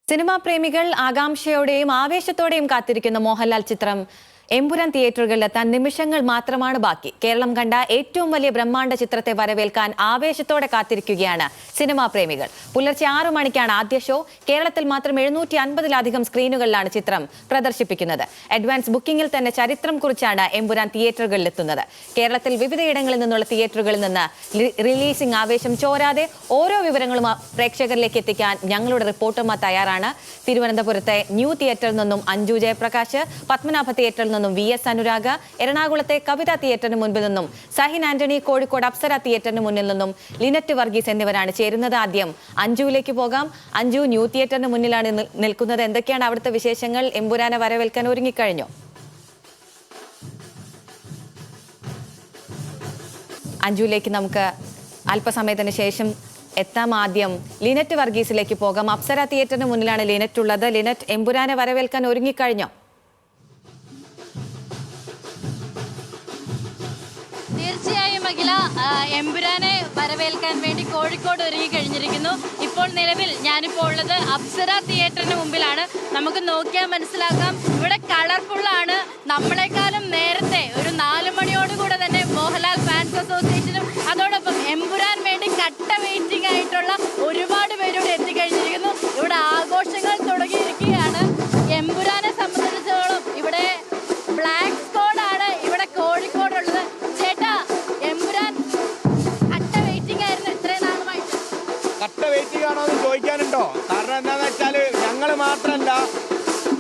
Cinema പ്രേമികൾ ആകാംക്ഷയോടെയും ആവേശത്തോടെയും കാത്തിരിക്കുന്ന മോഹൻലാൽ ചിത്രം എമ്പുരാൻ തിയേറ്ററുകളിലെത്താൻ നിമിഷങ്ങൾ മാത്രമാണ് ബാക്കി. കേരളം കണ്ട ഏറ്റവും വലിയ ബ്രഹ്മാണ്ഡ ചിത്രത്തെ വരവേൽക്കാൻ ആവേശത്തോടെ കാത്തിരിക്കുകയാണ് സിനിമാ പ്രേമികൾ. പുലർച്ചെ 6 മണിക്കാണ് ആദ്യ ഷോ. കേരളത്തിൽ മാത്രം 750-ലധികം സ്ക്രീനുകളിലാണ് ചിത്രം പ്രദർശിപ്പിക്കുന്നത്. അഡ്വാൻസ് ബുക്കിംഗിൽ തന്നെ ചരിത്രം കുറിച്ചാണ് എമ്പുരാൻ തിയേറ്ററുകളിലെത്തുന്നത്. കേരളത്തിൽ വിവിധയിടങ്ങളിൽ നിന്നുള്ള തിയേറ്ററുകളിൽ നിന്ന് റിലീസിംഗ് ആവേശം ചോരാതെ ഓരോ വിവരങ്ങളും പ്രേക്ഷകരിലേക്ക് എത്തിക്കാൻ ഞങ്ങളുടെ റിപ്പോർട്ടർമാർ തയ്യാറാണ്. തിരുവനന്തപുരത്തെ ന്യൂ തിയേറ്ററിൽ നിന്നും അഞ്ജു ജയപ്രകാശ്, പത്മനാഭ തിയേറ്ററിൽ നിന്നും VS അനുരാഗ്, എറണാകുളത്തെ കവിത തിയേറ്ററിന് മുൻപിൽ നിന്നും സഹിൻ ആന്റണി, കോഴിക്കോട് അപ്സര തിയേറ്ററിന് മുന്നിൽ നിന്നും ലിനറ്റ് വർഗീസ് എന്നിവരാണ് ചേരുന്നത്. ആദ്യം അഞ്ജുവിലേക്ക് പോകാം. അഞ്ജു, ന്യൂ തിയേറ്ററിന് മുന്നിലാണ് നിൽക്കുന്നത്. എന്തൊക്കെയാണ് അവിടുത്തെ വിശേഷങ്ങൾ? എമ്പുരാനെ വരവേൽക്കാൻ ഒരുങ്ങിക്കഴിഞ്ഞോ? അഞ്ജുവിലേക്ക് നമുക്ക് അല്പസമയത്തിന് ശേഷം എത്താം. ആദ്യം ലിനറ്റ് വർഗീസിലേക്ക് പോകാം. അപ്സര തിയേറ്ററിന് മുന്നിലാണ് ലിനറ്റ് ഉള്ളത്. ലിനറ്റ്, എമ്പുരാനെ വരവേൽക്കാൻ ഒരുങ്ങിക്കഴിഞ്ഞോ? തീർച്ചയായും അഖില, എമ്പുരാനെ വരവേൽക്കാൻ വേണ്ടി കോഴിക്കോട് ഒരുങ്ങി കഴിഞ്ഞിരിക്കുന്നു. ഇപ്പോൾ നിലവിൽ ഞാനിപ്പോൾ ഉള്ളത് അപ്സര തിയേറ്ററിന് മുമ്പിലാണ്. നമുക്ക് നോക്കിയാൽ മനസ്സിലാക്കാം, ഇവിടെ കളർഫുള്ളാണ്. നമ്മളെക്കാളും നേരത്തെ ഒരു 4 മണിയോടുകൂടെ തന്നെ മോഹൻലാൽ ഫാൻസ് അസോസിയേഷനും അതോടൊപ്പം എമ്പുരാൻ വേണ്ടി കട്ട വെയിറ്റിംഗ് ആയിട്ടുള്ള ഒരുപാട് പേരോട് എത്തിക്കഴിഞ്ഞിരിക്കുന്നു. ഇവിടെ ആഘോഷങ്ങൾ തുടങ്ങിയിരിക്കുകയാണ്. എമ്പുരാനെ സംബന്ധിച്ചിടത്തോളം ഇവിടെ ബ്ലാക്ക് സ്കോഡാണ് ഇവിടെ കോഴിക്കോടുള്ളത്. കട്ട വെയിറ്റിംഗ് ആണോ എന്ന് ചോദിക്കാനുണ്ടോ? കാരണം എന്താണെന്ന് വെച്ചാൽ ഞങ്ങൾ മാത്രമല്ല,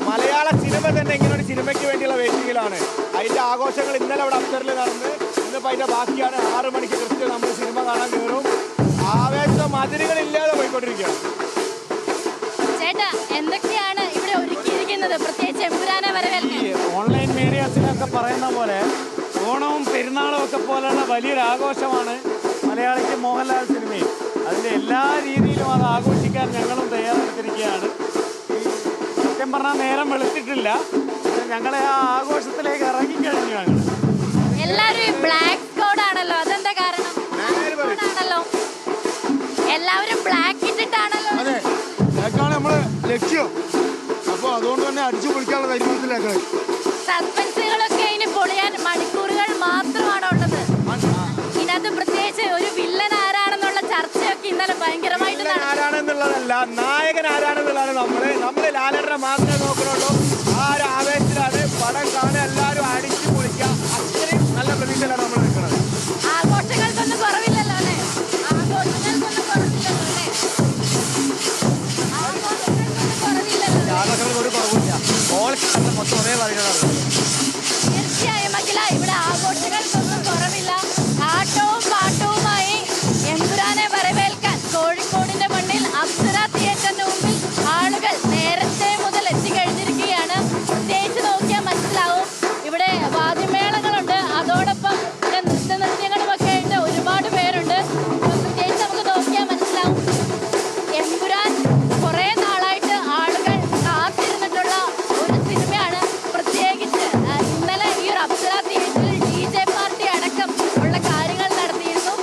മലയാള സിനിമ തന്നെ ഇങ്ങനെ ഒരു സിനിമയ്ക്ക് വേണ്ടിയുള്ള വെയിറ്റിങ്ങിലാണ്. അതിൻ്റെ ആഘോഷങ്ങൾ ഇന്നലെ അവിടെ അപ്സറിൽ നടന്ന് ഇന്നിപ്പോൾ അതിൻ്റെ ബാക്കിയാണ്. 6 മണിക്ക് കൃത്യം നമ്മൾ സിനിമ കാണാൻ കയറും. ആവേശം അതിരുകളില്ലാതെ പോയിക്കൊണ്ടിരിക്കുകയാണ്. ചേട്ടാ, എന്തൊക്കെയാണ് ഇവിടെ ഒരുക്കിയിരിക്കുന്നത് പ്രത്യേകിച്ച് എമ്പുരാനെ വരവേൽക്കാൻ? ഓൺലൈൻ മീഡിയാസിനൊക്കെ പറയുന്ന പോലെ ഓണവും പെരുന്നാളും ഒക്കെ പോലുള്ള വലിയൊരു ആഘോഷമാണ് മലയാളിക്ക് മോഹൻലാൽ സിനിമയിൽ. അതിൻ്റെ എല്ലാ രീതിയിലും അത് ആഘോഷിക്കാൻ ഞങ്ങളും തയ്യാറെടുത്തിരിക്കുകയാണ്. സത്യം പറഞ്ഞാൽ നേരം വെളുത്തിട്ടില്ല, ഞങ്ങളെ ആ ആഘോഷത്തിലേക്ക് ഇറങ്ങിക്കഴിഞ്ഞു. ഞങ്ങൾ എല്ലാവരും ബ്ലാക്ക് കോഡാണല്ലോ, അതെന്താ കാരണം? ആണല്ലോ, എല്ലാവരും ബ്ലാക്ക് ഇട്ടിട്ടാണല്ലോ. അതെ, ബ്ലാക്കാണ് നമ്മളെ ലക്ഷ്യം. അപ്പോൾ അതുകൊണ്ട് തന്നെ അടിച്ചു പൊളിക്കാനുള്ള തീരുമാനത്തിലേക്ക്. സസ്പെൻസുകളൊക്കെ ഇനി പൊളിയാൻ മണിക്കൂറുകൾ മാത്രമാണ് ഉള്ളത്. ഇതിനകത്ത് പ്രത്യേകിച്ച് ഒരു വില്ലൻ ആരാണെന്നുള്ള ചർച്ചയൊക്കെ ഇന്നലെ ഭയങ്കരമായിട്ട് ആരാണെന്നുള്ളതല്ല, നായകൻ ആരാണെന്നുള്ളതാണ്. നമ്മള് ലാലേട്ടനെ മാത്രമേ നോക്കുന്നുള്ളൂ. ആ ഒരു ആവേശത്തിലാണ് പടം കാണാൻ എല്ലാവരും അടിച്ചു പൊളിക്കുക. അത്രയും നല്ല പ്രതീക്ഷയിലാണ് നമ്മൾ നിൽക്കുന്നത്. ആഘോഷങ്ങൾക്കൊന്നും കുറവില്ലല്ലോ അല്ലേ? ആഘോഷങ്ങൾക്കൊന്നും കുറവില്ലല്ലോ അല്ലേ? ആഘോഷങ്ങൾക്ക് ഒരു കുറവില്ല. മൊത്തം ഒരേ പറയുന്നതാണ്. തീർച്ചയായും അഖില, ഇവിടെ ആഘോഷങ്ങൾക്കൊന്നും കുറവില്ല. ആട്ടവും പാട്ടവുമായി എമ്പുരാനെ വരവേൽക്കാൻ കോഴിക്കോടിന്റെ മണ്ണിൽ അപ്സര തിയേറ്ററിന് മുമ്പിൽ ആളുകൾ നേരത്തെ മുതൽ എത്തിക്കഴിഞ്ഞിരിക്കുകയാണ്. പ്രത്യേകിച്ച് നോക്കിയാൽ മനസ്സിലാവും, ഇവിടെ വാദ്യമേളങ്ങളുണ്ട്, അതോടൊപ്പം ഇവിടെ നൃത്തനൃത്യങ്ങളും ഒക്കെ ആയിട്ട് ഒരുപാട് പേരുണ്ട്. പ്രത്യേകിച്ച് നമുക്ക് നോക്കിയാൽ മനസ്സിലാവും, എമ്പുരാൻ കുറേ നാളായിട്ട് ആളുകൾ കാത്തിരുന്നിട്ടുള്ള ഒരു സിനിമയാണ്. പ്രത്യേകിച്ച് ഇന്നലെ ഈ ഒരു അപ്സര തിയേറ്ററിൽ DJ പാർട്ടി അടക്കം ഉള്ള കാര്യങ്ങൾ നടത്തിയിരുന്നു.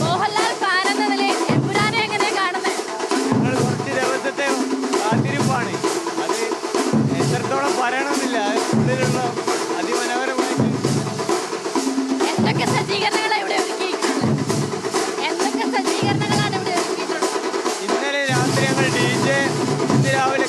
മോഹൻലാൽ ഫാൻ എന്ന നിലയിൽ എമ്പുരാനെ എങ്ങനെയാണ് കാണുന്നത്? ഞങ്ങൾ കുറച്ച് ദിവസത്തെ കാത്തിരിപ്പാണ്. അത് എത്രത്തോളം പറയണമെന്നില്ല. ഉള്ളിലുള്ള അതിമനോഹരമായിട്ട് എന്തൊക്കെ സജ്ജീകരണങ്ങളാണ് ഇവിടെ ഒരുക്കിയിട്ടുള്ളത്? എന്തൊക്കെ സജ്ജീകരണങ്ങളാണ് ഇവിടെ ഒരുക്കിയിട്ടുള്ളത്? ഇന്നലെ രാത്രി ഞങ്ങൾ DJ, ഇന്ന് രാവിലെ